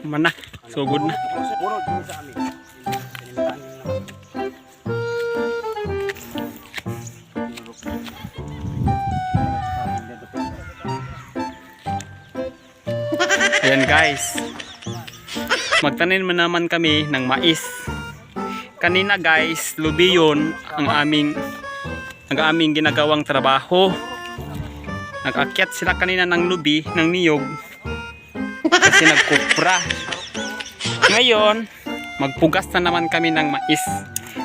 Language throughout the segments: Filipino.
Mana, sugod na. Puno din sa amin. Ayan guys, magtanim naman kami ng mais. Kanina guys, lubi yun ang aming ginagawang trabaho. Nag-akyat sila kanina ng lubi, ng niyog, kasi nagkupra. Ngayon, magpugas na naman kami ng mais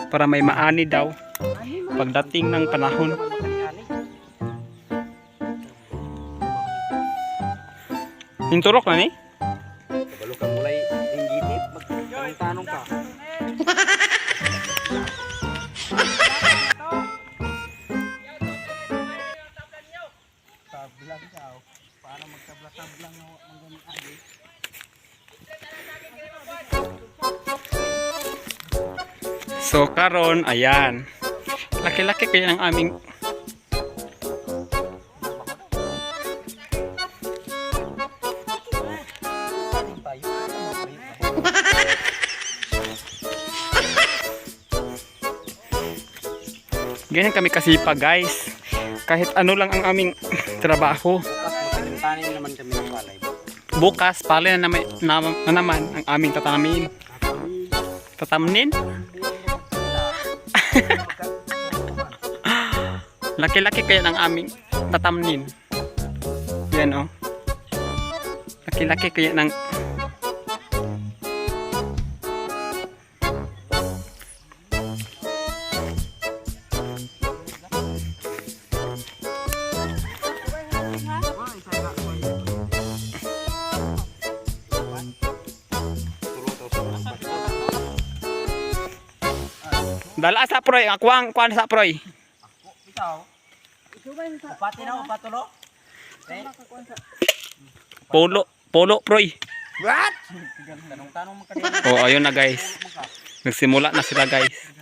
para may maani daw pagdating ng panahon. Hinturok na ni? Kabalo ka mulay inggitip, magtanong ka. Tablang ka, para magtabla-tablang ng agi. So karon, ayan. Laki-laki kaya ang aming ganyan kami kasipag guys. Kahit ano lang ang aming trabaho. Tanim naman kami ng palay. Bukas, palay na naman ang aming tatamin. Tatamnin? Laki-laki kaya ang aming tatamnin. Yan oh. Laki-laki kaya ng dala sa proy, akuang kuan sa proy. Ikaw? Upati na, upatulo? Polo proy. What? Tanong-tanong mo kanina. Oh, ayun na guys. Nagsimula na sila guys.